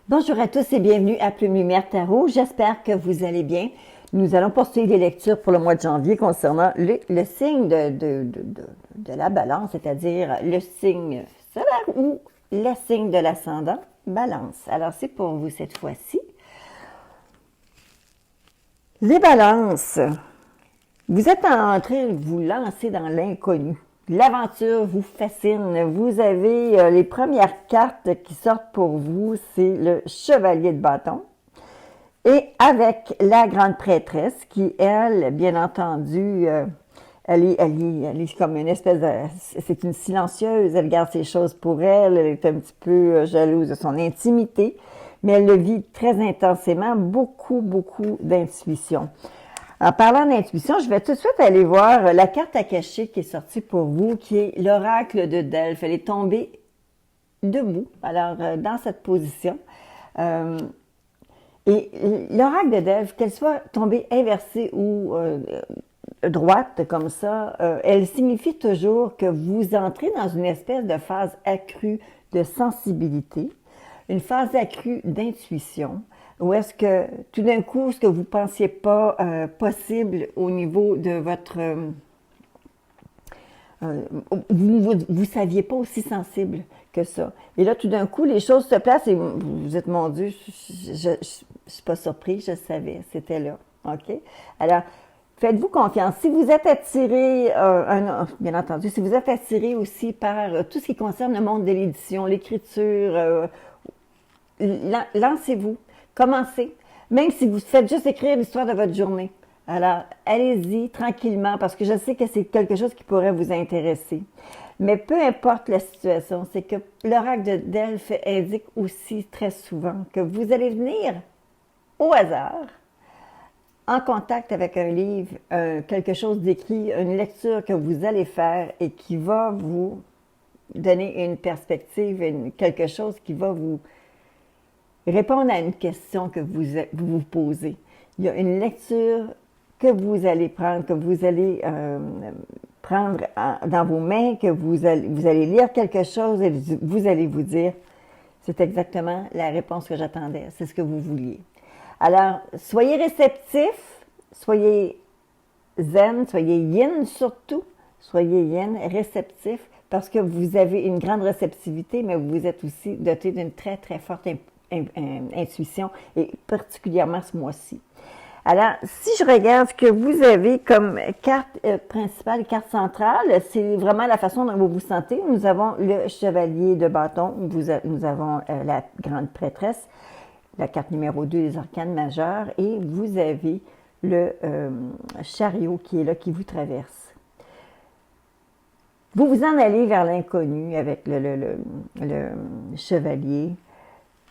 Bonjour à tous et bienvenue à Plume Lumière Tarot. J'espère que vous allez bien. Nous allons poursuivre les lectures pour le mois de janvier concernant le signe de la balance, c'est-à-dire le signe solaire ou le signe de l'ascendant, balance. Alors, c'est pour vous cette fois-ci. Les balances, vous êtes en train de vous lancer dans l'inconnu. L'aventure vous fascine. Vous avez les premières cartes qui sortent pour vous, c'est le chevalier de bâton. Et avec la grande prêtresse qui, elle, bien entendu, elle est comme une espèce de... C'est une silencieuse, elle garde ses choses pour elle, elle est un petit peu jalouse de son intimité, mais elle le vit très intensément, beaucoup d'intuition. En parlant d'intuition, je vais tout de suite aller voir la carte à cacher qui est sortie pour vous, qui est l'oracle de Delphes. Elle est tombée debout, alors dans cette position. Et l'oracle de Delphes, qu'elle soit tombée inversée ou droite comme ça, elle signifie toujours que vous entrez dans une espèce de phase accrue de sensibilité, une phase accrue d'intuition, où est-ce que tout d'un coup, ce que vous ne pensiez pas possible au niveau de votre... vous ne saviez pas aussi sensible que ça. Et là, tout d'un coup, les choses se placent et vous êtes, mon Dieu, je ne suis pas surprise, je savais, c'était là. OK? Alors, faites-vous confiance. Si vous êtes attiré, bien entendu, si vous êtes attiré aussi par tout ce qui concerne le monde de l'édition, l'écriture, lancez-vous, commencez. Même si vous faites juste écrire l'histoire de votre journée. Alors, allez-y tranquillement parce que je sais que c'est quelque chose qui pourrait vous intéresser. Mais peu importe la situation, c'est que l'oracle de Delphes indique aussi très souvent que vous allez venir au hasard en contact avec un livre, quelque chose d'écrit, une lecture que vous allez faire et qui va vous donner une perspective, quelque chose qui va vous répondre à une question que vous posez. Il y a une lecture que vous allez prendre, que vous allez prendre dans vos mains, que vous allez lire quelque chose et vous allez vous dire, c'est exactement la réponse que j'attendais, c'est ce que vous vouliez. Alors, soyez réceptifs, soyez zen, soyez yin surtout, soyez yin, réceptifs, parce que vous avez une grande réceptivité, mais vous êtes aussi doté d'une très forte intuition, et particulièrement ce mois-ci. Alors, si je regarde ce que vous avez comme carte principale, carte centrale, c'est vraiment la façon dont vous vous sentez. Nous avons le chevalier de bâton, nous avons la grande prêtresse, la carte numéro 2 des arcanes majeures, et vous avez le chariot qui est là, qui vous traverse. Vous vous en allez vers l'inconnu avec le chevalier.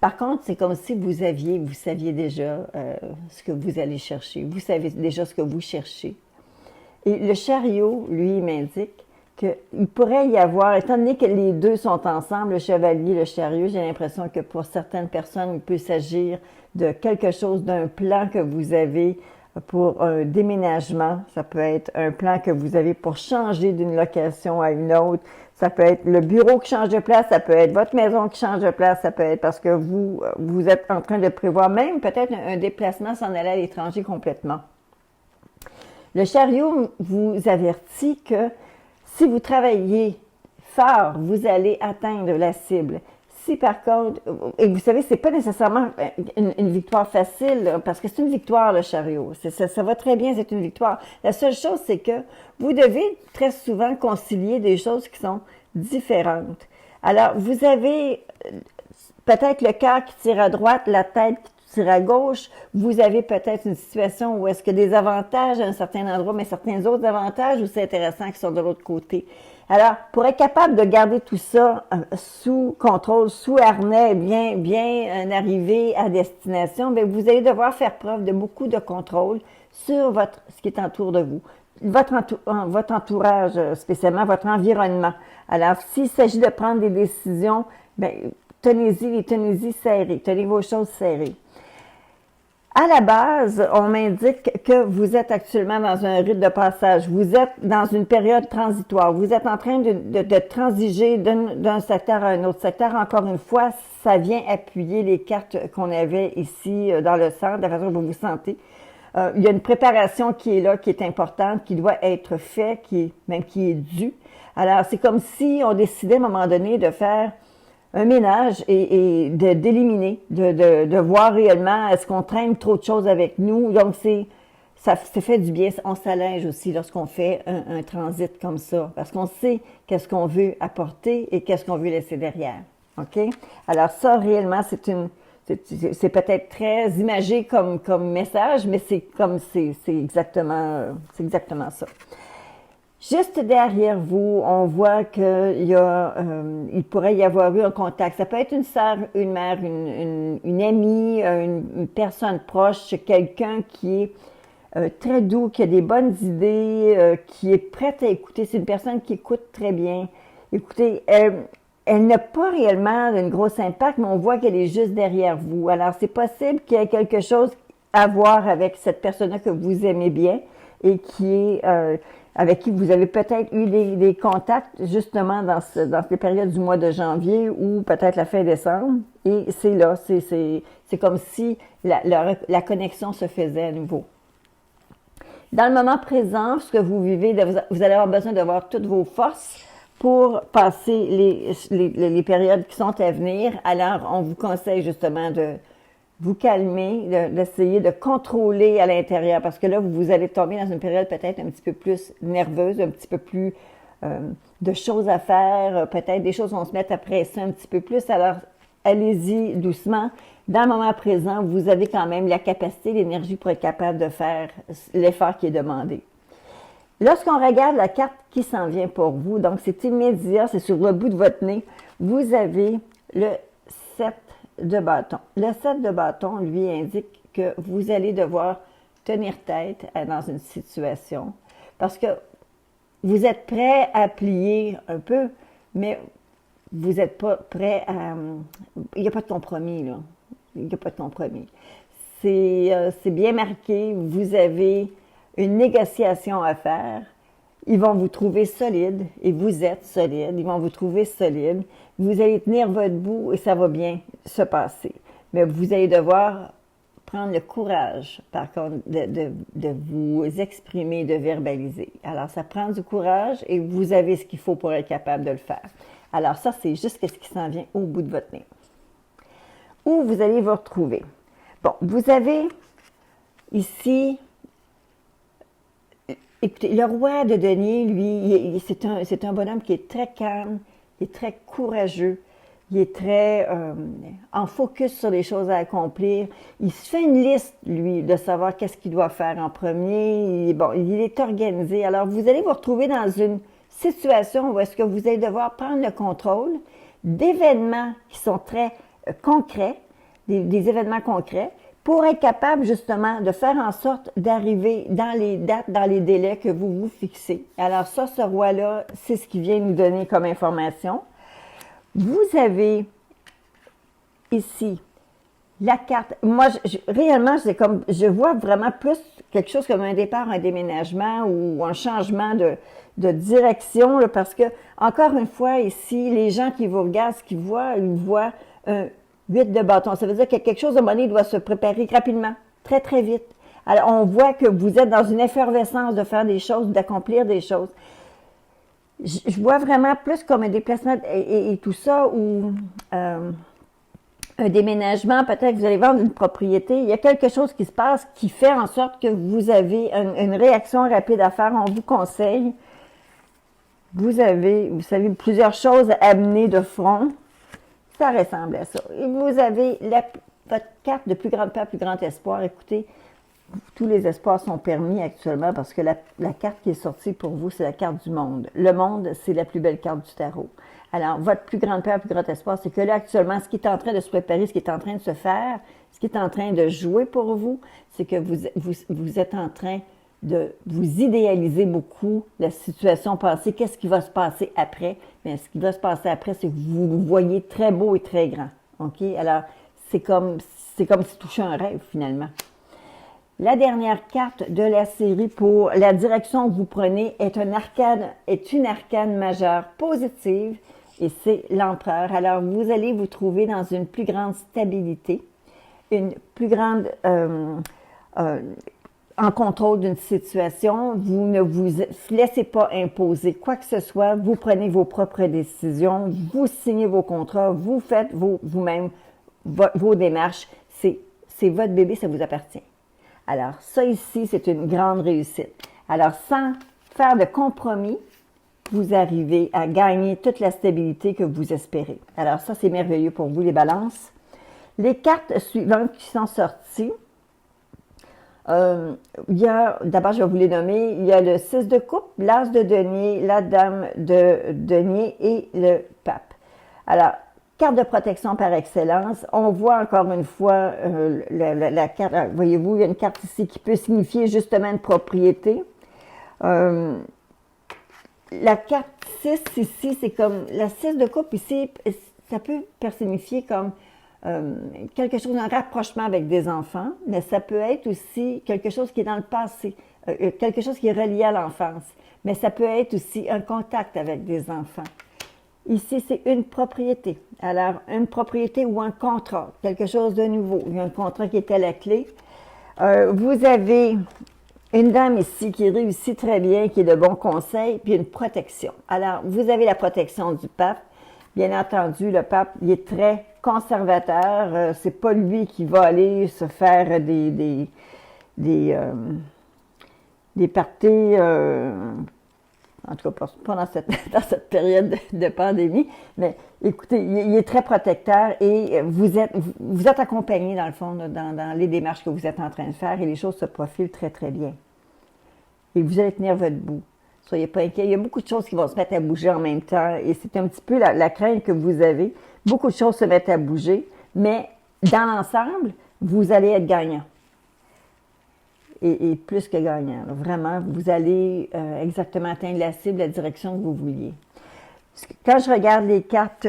Par contre, c'est comme si vous saviez déjà ce que vous allez chercher. Vous savez déjà ce que vous cherchez. Et le chariot, lui, m'indique qu'il pourrait y avoir, étant donné que les deux sont ensemble, le chevalier et le chariot, j'ai l'impression que pour certaines personnes, il peut s'agir de quelque chose, d'un plan que vous avez pour un déménagement. Ça peut être un plan que vous avez pour changer d'une location à une autre. Ça peut être le bureau qui change de place, ça peut être votre maison qui change de place, ça peut être parce que vous êtes en train de prévoir même peut-être un déplacement s'en aller à l'étranger complètement. Le chariot vous avertit que si vous travaillez fort, vous allez atteindre la cible. Si par contre, et vous savez, c'est pas nécessairement une victoire facile, parce que c'est une victoire, le chariot. Ça va très bien, c'est une victoire. La seule chose, c'est que vous devez très souvent concilier des choses qui sont différentes. Alors, vous avez peut-être le cœur qui tire à droite, la tête qui tire à gauche. Vous avez peut-être une situation où est-ce que des avantages à un certain endroit, mais certains autres avantages où c'est intéressant qui sont de l'autre côté. Alors, pour être capable de garder tout ça sous contrôle, sous harnais, bien arrivé à destination, bien, vous allez devoir faire preuve de beaucoup de contrôle sur ce qui est autour de vous. Votre entourage, spécialement votre environnement. Alors, s'il s'agit de prendre des décisions, bien, tenez-y serrées, tenez vos choses serrées. À la base, on m'indique que vous êtes actuellement dans un rite de passage. Vous êtes dans une période transitoire. Vous êtes en train de transiger d'un secteur à un autre secteur. Encore une fois, ça vient appuyer les cartes qu'on avait ici dans le centre, de la façon dont vous vous sentez. Il y a une préparation qui est là, qui est importante, qui doit être faite, qui est due. Alors, c'est comme si on décidait à un moment donné de faire un ménage et d'éliminer, de voir réellement est-ce qu'on traîne trop de choses avec nous. Donc, ça fait du bien. On s'allège aussi lorsqu'on fait un transit comme ça, parce qu'on sait qu'est-ce qu'on veut apporter et qu'est-ce qu'on veut laisser derrière. OK? Alors, ça, réellement, c'est peut-être très imagé comme message, mais c'est exactement ça. Juste derrière vous, on voit il pourrait y avoir eu un contact. Ça peut être une sœur, une mère, une amie, une personne proche, quelqu'un qui est très doux, qui a des bonnes idées, qui est prête à écouter. C'est une personne qui écoute très bien. Écoutez, elle n'a pas réellement un gros impact, mais on voit qu'elle est juste derrière vous. Alors, c'est possible qu'il y ait quelque chose à voir avec cette personne-là que vous aimez bien et avec qui vous avez peut-être eu des contacts justement dans ces périodes du mois de janvier ou peut-être la fin décembre. Et c'est là, c'est comme si la connexion se faisait à nouveau. Dans le moment présent, ce que vous vivez, vous allez avoir besoin d'avoir toutes vos forces pour passer les périodes qui sont à venir. Alors, on vous conseille justement de vous calmer, d'essayer de contrôler à l'intérieur, parce que là, vous allez tomber dans une période peut-être un petit peu plus nerveuse, un petit peu plus de choses à faire, peut-être des choses vont se mettre à presser un petit peu plus. Alors, allez-y doucement. Dans le moment présent, vous avez quand même la capacité, l'énergie pour être capable de faire l'effort qui est demandé. Lorsqu'on regarde la carte qui s'en vient pour vous, donc c'est immédiat, c'est sur le bout de votre nez, vous avez le 7 de bâton. Le 7 de bâton, lui, indique que vous allez devoir tenir tête dans une situation parce que vous êtes prêt à plier un peu, mais vous n'êtes pas prêt à... Il n'y a pas de compromis, là. Il n'y a pas de compromis. C'est bien marqué, vous avez une négociation à faire. Ils vont vous trouver solide et vous êtes solide. Ils vont vous trouver solide. Vous allez tenir votre bout et ça va bien se passer. Mais vous allez devoir prendre le courage, par contre, de vous exprimer, de verbaliser. Alors, ça prend du courage et vous avez ce qu'il faut pour être capable de le faire. Alors, ça, c'est juste ce qui s'en vient au bout de votre nez. Où vous allez vous retrouver? Bon, vous avez ici... Écoutez, le roi de denier, lui, c'est un bonhomme qui est très calme, qui est très courageux, il est très en focus sur les choses à accomplir. Il se fait une liste, lui, de savoir qu'est-ce qu'il doit faire en premier. Il est organisé. Alors, vous allez vous retrouver dans une situation où est-ce que vous allez devoir prendre le contrôle d'événements qui sont très concrets, des événements concrets, pour être capable justement de faire en sorte d'arriver dans les dates, dans les délais que vous vous fixez. Alors ça, ce roi-là, c'est ce qu'il vient nous donner comme information. Vous avez ici la carte. Moi, réellement, je vois vraiment plus quelque chose comme un départ, un déménagement ou un changement de direction, là, parce que, encore une fois, ici, les gens qui vous regardent, ce qu'ils voient, ils voient 8 de bâton. Ça veut dire que quelque chose de monnaie doit se préparer rapidement, très, très vite. Alors, on voit que vous êtes dans une effervescence de faire des choses, d'accomplir des choses. Je vois vraiment plus comme un déplacement et tout ça, ou un déménagement, peut-être que vous allez vendre une propriété. Il y a quelque chose qui se passe qui fait en sorte que vous avez une réaction rapide à faire. On vous conseille. Vous savez, plusieurs choses à amener de front. Ça ressemble à ça. Et vous avez votre carte de plus grande peur, plus grand espoir. Écoutez, tous les espoirs sont permis actuellement parce que la carte qui est sortie pour vous, c'est la carte du monde. Le monde, c'est la plus belle carte du tarot. Alors, votre plus grande peur, plus grand espoir, c'est que là, actuellement, ce qui est en train de se préparer, ce qui est en train de se faire, ce qui est en train de jouer pour vous, c'est que vous êtes en train de vous idéaliser beaucoup la situation passée. Qu'est-ce qui va se passer après? Mais ce qui va se passer après, c'est que vous vous voyez très beau et très grand. OK? Alors, c'est comme si toucher un rêve, finalement. La dernière carte de la série pour la direction que vous prenez est une arcane majeure positive et c'est l'empereur. Alors, vous allez vous trouver dans une plus grande stabilité, une plus grande en contrôle d'une situation. Vous ne vous laissez pas imposer quoi que ce soit. Vous prenez vos propres décisions, vous signez vos contrats, vous faites vous-même vos démarches. C'est votre bébé, ça vous appartient. Alors, ça ici, c'est une grande réussite. Alors, sans faire de compromis, vous arrivez à gagner toute la stabilité que vous espérez. Alors, ça, c'est merveilleux pour vous, les balances. Les cartes suivantes qui sont sorties, il y a, d'abord, je vais vous les nommer, il y a le 6 de coupe, l'as de denier, la dame de denier et le pape. Alors, carte de protection par excellence. On voit encore une fois la carte, voyez-vous, il y a une carte ici qui peut signifier justement une propriété. La carte 6 ici, c'est comme, la 6 de coupe ici, ça peut personnifier comme quelque chose, un rapprochement avec des enfants, mais ça peut être aussi quelque chose qui est dans le passé, quelque chose qui est relié à l'enfance, mais ça peut être aussi un contact avec des enfants. Ici, c'est une propriété. Alors, une propriété ou un contrat, quelque chose de nouveau. Il y a un contrat qui est à la clé. Vous avez une dame ici qui réussit très bien, qui est de bons conseils, puis une protection. Alors, vous avez la protection du pape. Bien entendu, le pape, il est très conservateur. C'est pas lui qui va aller se faire des parties... en tout cas, pas dans cette période de pandémie, mais écoutez, il est très protecteur et vous êtes accompagné, dans le fond, dans les démarches que vous êtes en train de faire et les choses se profilent très, très bien. Et vous allez tenir votre bout. Soyez pas inquiets. Il y a beaucoup de choses qui vont se mettre à bouger en même temps et c'est un petit peu la crainte que vous avez. Beaucoup de choses se mettent à bouger, mais dans l'ensemble, vous allez être gagnant. Et plus que gagnant. Là. Vraiment, vous allez exactement atteindre la cible, la direction que vous vouliez. Quand je regarde les cartes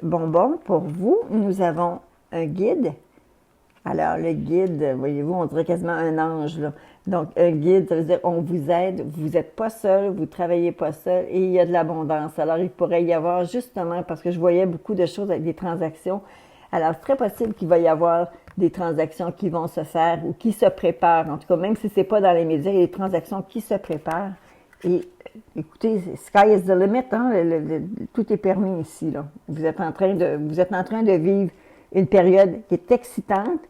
bonbons pour vous, nous avons un guide. Alors, le guide, voyez-vous, on dirait quasiment un ange. Là. Donc, un guide, ça veut dire on vous aide, vous n'êtes pas seul, vous ne travaillez pas seul et il y a de l'abondance. Alors, il pourrait y avoir justement, parce que je voyais beaucoup de choses avec des transactions, alors c'est très possible qu'il va y avoir des transactions qui vont se faire ou qui se préparent. En tout cas, même si ce n'est pas dans les médias, il y a des transactions qui se préparent. Et écoutez, sky is the limit, hein? Tout est permis ici. Là. Vous êtes en train de vivre une période qui est excitante,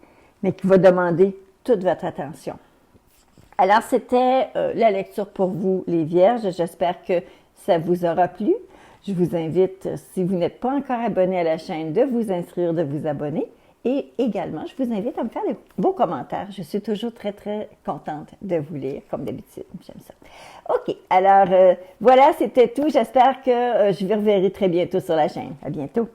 mais qui va demander toute votre attention. Alors, c'était la lecture pour vous, les Vierges. J'espère que ça vous aura plu. Je vous invite, si vous n'êtes pas encore abonné à la chaîne, de vous inscrire, de vous abonner. Et également, je vous invite à me faire vos commentaires. Je suis toujours très, très contente de vous lire, comme d'habitude. J'aime ça. OK. Alors, voilà, c'était tout. J'espère que je vous reverrai très bientôt sur la chaîne. À bientôt.